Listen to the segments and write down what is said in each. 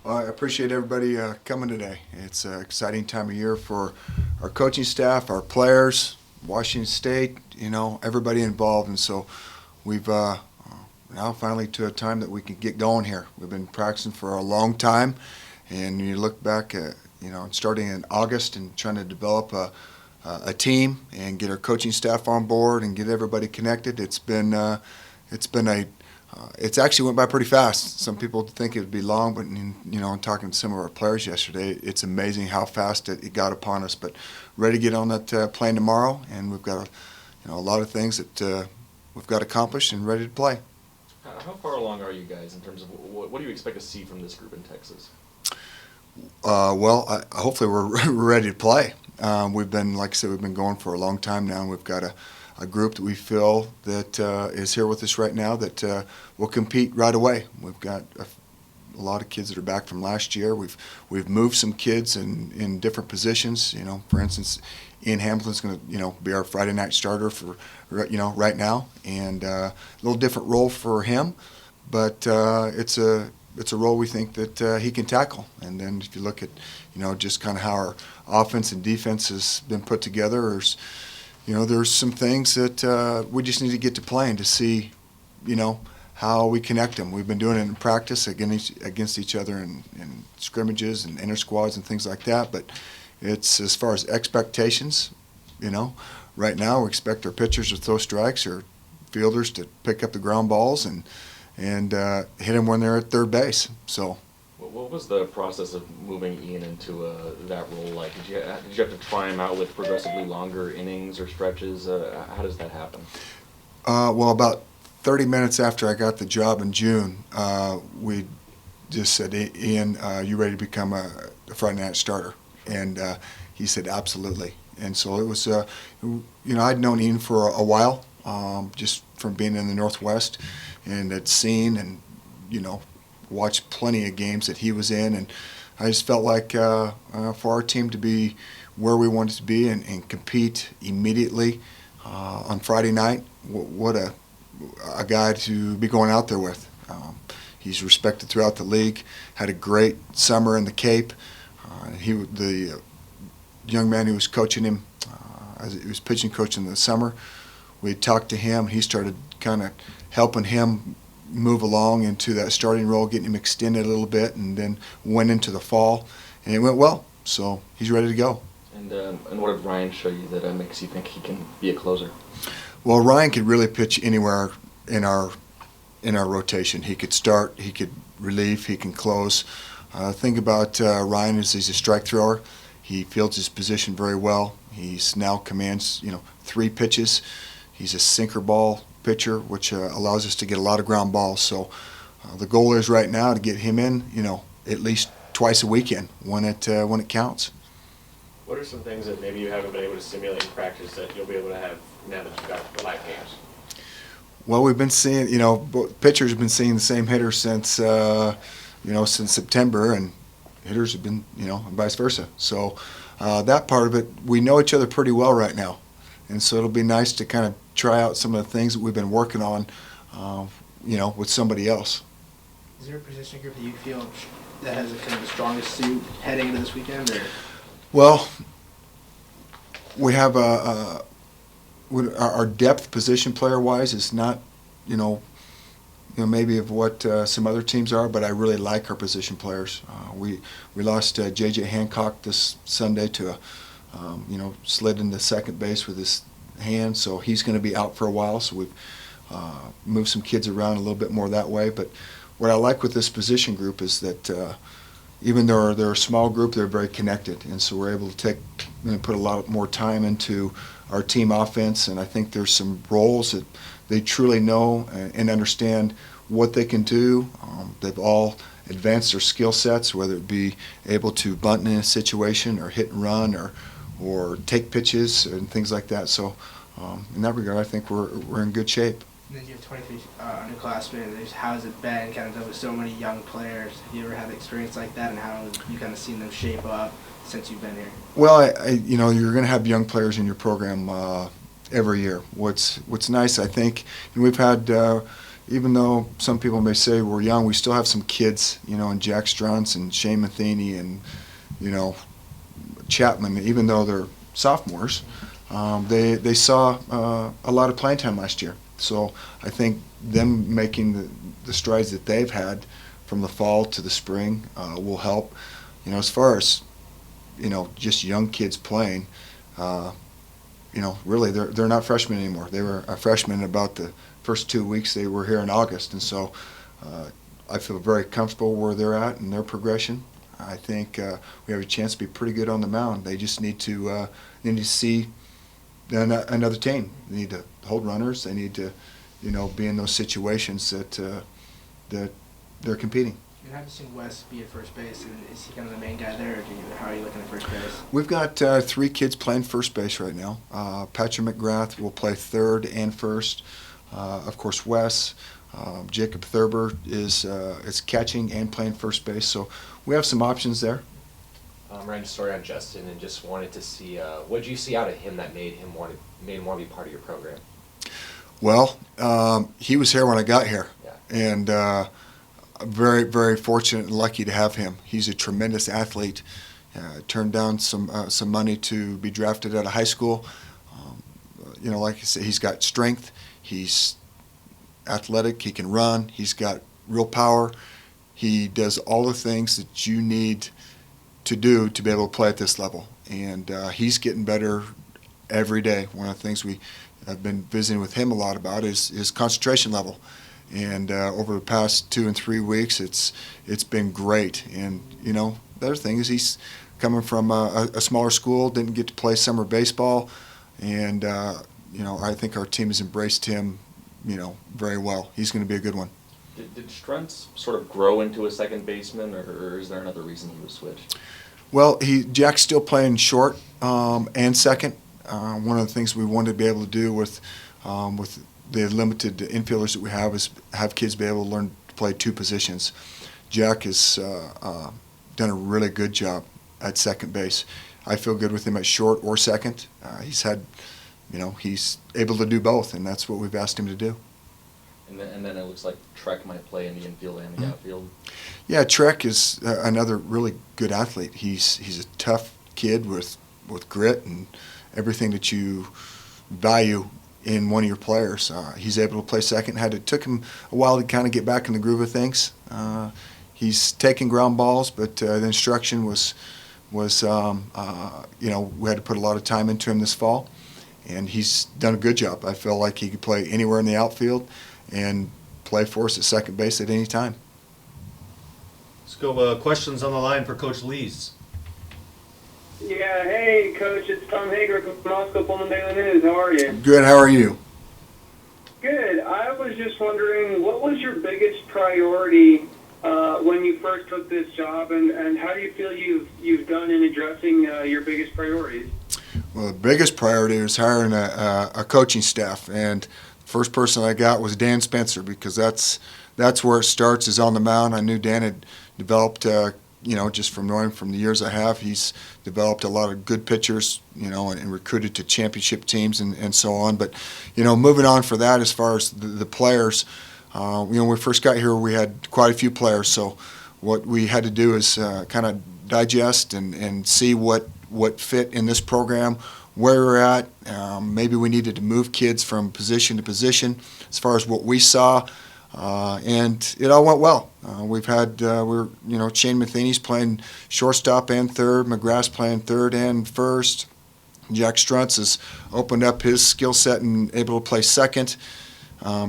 Well, I appreciate everybody coming today. It's an exciting time of year for our coaching staff, our players, Washington State, everybody involved. And so we've now finally to a time that we can get going here. We've been practicing for a long time, and you look back at, starting in August and trying to develop a team and get our coaching staff on board and get everybody connected. It's actually went by pretty fast. Some people think it would be long, but in talking to some of our players yesterday, it's amazing how fast it got upon us. But ready to get on that plane tomorrow, and we've got a lot of things that we've got accomplished and ready to play. How far along are you guys in terms of what do you expect to see from this group in Texas? Hopefully we're ready to play. We've been, like I said, we've been going for a long time now, and we've got a group that we feel that is here with us right now that will compete right away. We've got a lot of kids that are back from last year. We've moved some kids in different positions. For instance, Ian Hamilton's going to be our Friday night starter for right now, and a little different role for him, but it's a role we think that he can tackle. And then if you look at just kind of how our offense and defense has been put together, there's some things that we just need to get to playing to see, how we connect them. We've been doing it in practice against each other in scrimmages and inter squads and things like that. But it's as far as expectations, right now we expect our pitchers to throw strikes or fielders to pick up the ground balls and hit them when they're at third base. So. What was the process of moving Ian into that role like? Did you have to try him out with progressively longer innings or stretches? How does that happen? About 30 minutes after I got the job in June, we just said, Ian, you ready to become a Friday night starter? And he said, absolutely. And so it was, I'd known Ian for a while, just from being in the Northwest, and had seen and, watched plenty of games that he was in, and I just felt like for our team to be where we wanted to be and compete immediately on Friday night, what a guy to be going out there with. He's respected throughout the league, had a great summer in the Cape. The young man who was coaching him, as he was pitching coach in the summer, we talked to him. He started kind of helping him move along into that starting role, getting him extended a little bit, and then went into the fall, and it went well. So he's ready to go. And what did Ryan show you that makes you think he can be a closer? Well, Ryan could really pitch anywhere in our rotation. He could start, he could relieve, he can close. The thing about Ryan is he's a strike thrower. He fields his position very well. He's now commands 3 pitches. He's a sinker ball pitcher, which allows us to get a lot of ground balls. So the goal is right now to get him in, at least twice a weekend when it counts. What are some things that maybe you haven't been able to simulate in practice that you'll be able to have now that you've got the live games? Well, we've been seeing, pitchers have been seeing the same hitters since September, and hitters have been, and vice versa. So that part of it, we know each other pretty well right now. And so it'll be nice to kind of try out some of the things that we've been working on, with somebody else. Is there a position group that you feel that has kind of the strongest suit heading into this weekend? Or? Well, we have our depth position player-wise is not, maybe of what some other teams are, but I really like our position players. We lost J.J. Hancock this Sunday to slid into second base with his hand, so he's going to be out for a while. So we've moved some kids around a little bit more that way. But what I like with this position group is that even though they're a small group, they're very connected, and so we're able to put a lot more time into our team offense. And I think there's some roles that they truly know and understand what they can do. They've all advanced their skill sets, whether it be able to bunt in a situation or hit and run or take pitches and things like that. So in that regard, I think we're in good shape. And then you have 23 underclassmen. How has it been kind of with so many young players? Have you ever had experience like that, and how have you kind of seen them shape up since you've been here? Well, you're going to have young players in your program every year. What's nice, I think, and we've had even though some people may say we're young, we still have some kids, you know, and Jack Struntz and Shane Matheny and, you know, Chapman, even though they're sophomores, they saw a lot of playing time last year. So I think them making the strides that they've had from the fall to the spring will help. You know, as far as, you know, just young kids playing, you know, really they're not freshmen anymore. They were a freshman about the first 2 weeks they were here in August, and so I feel very comfortable where they're at and their progression. I think we have a chance to be pretty good on the mound. They just need to see another team. They need to hold runners. They need to, you know, be in those situations that they're competing. You haven't seen Wes be at first base, and is he kind of the main guy there, or how are you looking at first base? We've got 3 kids playing first base right now. Patrick McGrath will play third and first. Of course, Wes. Jacob Thurber is catching and playing first base, so we have some options there. Ran a story on Justin and just wanted to see what did you see out of him that made him want to be part of your program? Well, he was here when I got here, Yeah. and very, very fortunate and lucky to have him. He's a tremendous athlete. Turned down some money to be drafted out of high school. You know, like I said, he's got strength. He's athletic. He can run. He's got real power. He does all the things that you need to do to be able to play at this level. And he's getting better every day. One of the things we have been visiting with him a lot about is his concentration level. And over the past 2 and 3 weeks, it's been great. And, you know, the other thing is he's coming from a smaller school, didn't get to play summer baseball. And, you know, I think our team has embraced him, you know, very well. He's going to be a good one. Did Struntz sort of grow into a second baseman, or is there another reason he was switched? Well, Jack's still playing short and second. One of the things we wanted to be able to do with the limited infielders that we have is have kids be able to learn to play 2 positions. Jack has done a really good job at second base. I feel good with him at short or second. He's able to do both, and that's what we've asked him to do. And then it looks like Trek might play in the infield and the outfield. Yeah, Trek is another really good athlete. He's a tough kid with grit and everything that you value in one of your players. He's able to play second. It took him a while to kind of get back in the groove of things. He's taking ground balls, but the instruction was you know, we had to put a lot of time into him this fall, and he's done a good job. I feel like he could play anywhere in the outfield and play for us at second base at any time. Let's go questions on the line for Coach Lees. Yeah, hey, Coach, it's Tom Hager from Moscow Pullman Daily News. How are you? Good. How are you? Good. I was just wondering, what was your biggest priority when you first took this job, and how do you feel you've done in addressing your biggest priorities? Well, the biggest priority was hiring a coaching staff, and the first person I got was Dan Spencer, because that's where it starts, is on the mound. I knew Dan had developed, you know, just from knowing from the years I have, he's developed a lot of good pitchers, you know, and recruited to championship teams and so on. But, you know, moving on for that, as far as the players, you know, when we first got here, we had quite a few players. So what we had to do is kind of digest and see what fit in this program, where we're at. Maybe we needed to move kids from position to position as far as what we saw. And it all went well. We've had, you know, Shane Matheny's playing shortstop and third, McGrath's playing third and first. Jack Struntz has opened up his skill set and able to play second.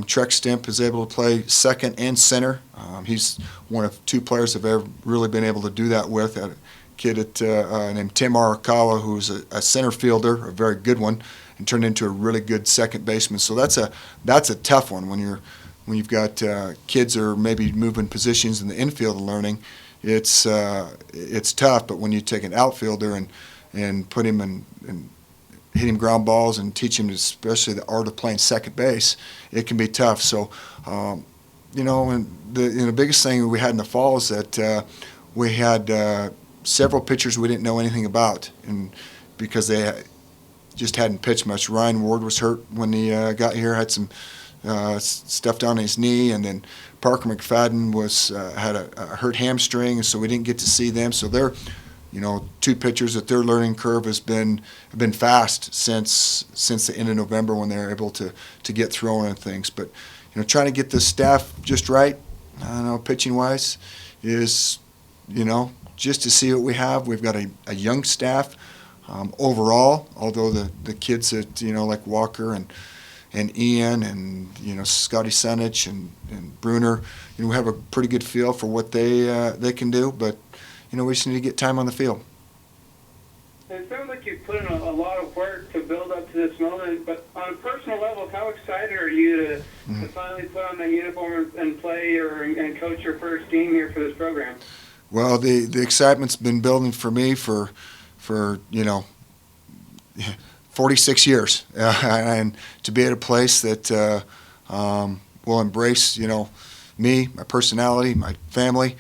Trek Stimp is able to play second and center. He's one of 2 players I've ever really been able to do that with. A kid named Tim Arakawa, who's a center fielder, a very good one, and turned into a really good second baseman. So that's a tough one when you've got kids that are maybe moving positions in the infield and learning. It's tough, but when you take an outfielder and put him and hit him ground balls and teach him especially the art of playing second base, it can be tough. So, you know, and the biggest thing we had in the fall is that we had several pitchers we didn't know anything about, and because they just hadn't pitched much. Ryan Ward was hurt when he got here, had some stuff down his knee, and then Parker McFadden had a hurt hamstring, so we didn't get to see them. So they're, two pitchers that their learning curve have been fast since the end of November when they were able to get throwing and things. But trying to get the staff just right, I don't know, pitching wise, is just to see what we have. We've got a young staff overall, although the kids that like Walker and Ian and Scotty Sunich and Bruner, we have a pretty good feel for what they can do, but we just need to get time on the field. It sounds like you've put in a lot of work to build up to this moment, but on a personal level, how excited are you to finally put on that uniform and play and coach your first game here for this program? Well, the excitement's been building for me for 46 years, and to be at a place that will embrace me, my personality, my family,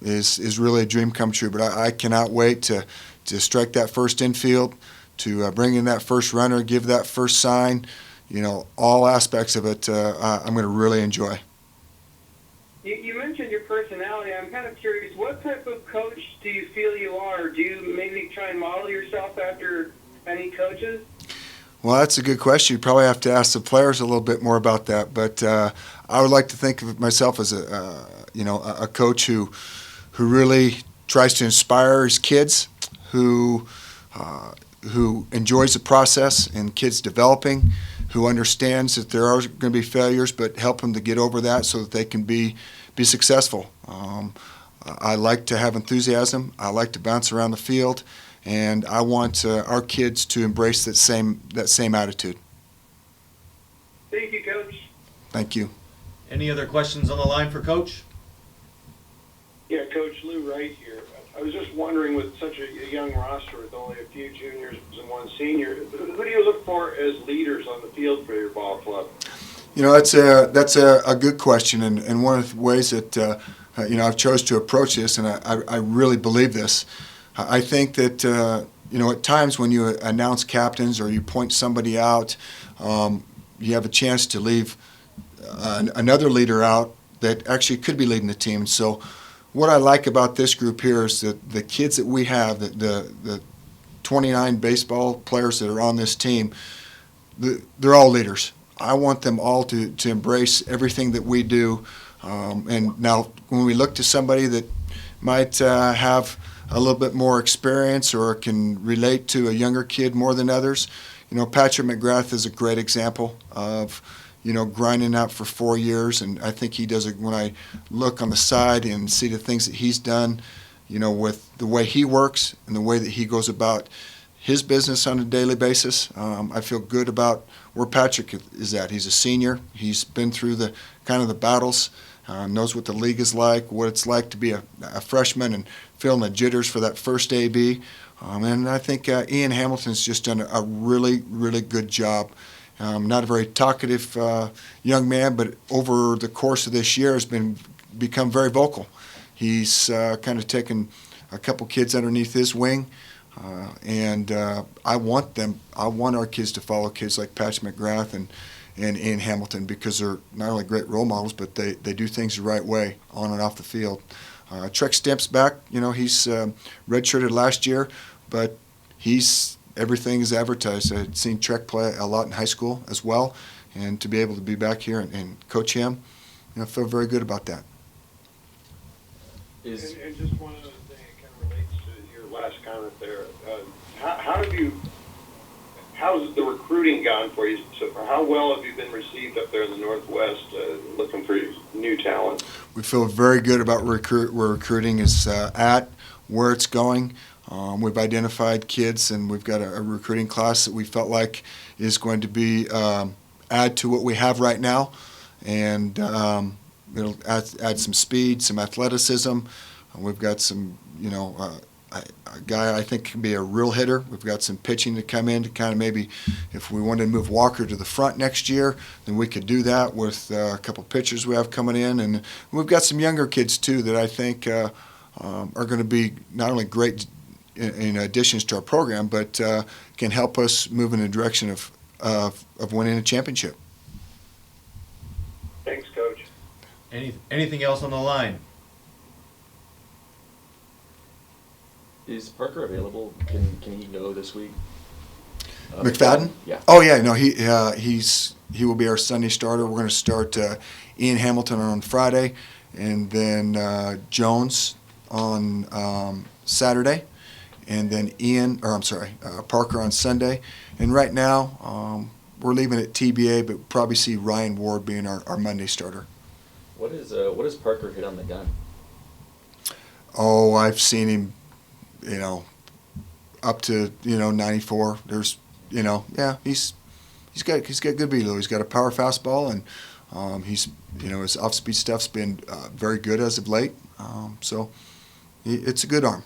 is really a dream come true. But I cannot wait to strike that first infield, to bring in that first runner, give that first sign. All aspects of it I'm going to really enjoy. You mentioned your personality. I'm kind of curious, what type of coach do you feel you are? Do you maybe try and model yourself after any coaches? Well, that's a good question. You probably have to ask the players a little bit more about that. But I would like to think of myself as a coach who really tries to inspire his kids, who enjoys the process and kids developing, who understands that there are going to be failures, but help them to get over that so that they can be successful. I like to have enthusiasm. I like to bounce around the field, and I want our kids to embrace that same attitude. Thank you, Coach. Thank you. Any other questions on the line for Coach? Yeah, Coach Lou Wright here. I was just wondering, with such a young roster with only a few juniors and one senior, who do you look for as leaders on the field for your ball club? That's a good question, and one of the ways that I've chose to approach this, and I really believe this. I think that at times when you announce captains or you point somebody out, you have a chance to leave another leader out that actually could be leading the team. So what I like about this group here is that the kids that we have, the 29 baseball players that are on this team, they're all leaders. I want them all to embrace everything that we do. And now when we look to somebody that might have a little bit more experience or can relate to a younger kid more than others, Patrick McGrath is a great example of grinding out for 4 years, and I think he does it. When I look on the side and see the things that he's done, with the way he works and the way that he goes about his business on a daily basis, I feel good about where Patrick is at. He's a senior. He's been through the battles, knows what the league is like, what it's like to be a freshman and feeling the jitters for that first AB. And I think Ian Hamilton's just done a really, really good job. Not a very talkative young man, but over the course of this year has become very vocal. He's kind of taken a couple kids underneath his wing, and I want our kids to follow kids like Patrick McGrath and Ian Hamilton, because they're not only great role models, but they do things the right way on and off the field. Trek Stimp's back. He's redshirted last year, but he's everything is advertised. I'd seen Trek play a lot in high school as well, and to be able to be back here and coach him, I feel very good about that. And just one other thing, it kind of relates to your last comment there. How's the recruiting gone for you? So how well have you been received up there in the Northwest, looking for new talent? We feel very good about where recruiting is at, where it's going. We've identified kids, and we've got a recruiting class that we felt like is going to be add to what we have right now, and it'll add some speed, some athleticism. We've got some, a guy I think can be a real hitter. We've got some pitching to come in to kind of maybe, if we wanted to move Walker to the front next year, then we could do that with a couple pitchers we have coming in, and we've got some younger kids too that I think are going to be not only great in additions to our program, but can help us move in the direction of winning a championship. Thanks, Coach. Anything else on the line? Is Parker available? Can he go this week? McFadden? Yeah. Oh yeah, no, he will be our Sunday starter. We're going to start Ian Hamilton on Friday, and then Jones on Saturday, and then Parker on Sunday. And right now, we're leaving it TBA, but probably see Ryan Ward being our Monday starter. What is Parker hit on the gun? Oh, I've seen him, up to 94. There's, he's got good velo. He's got a power fastball, and he's his off speed stuff's been very good as of late. So it's a good arm.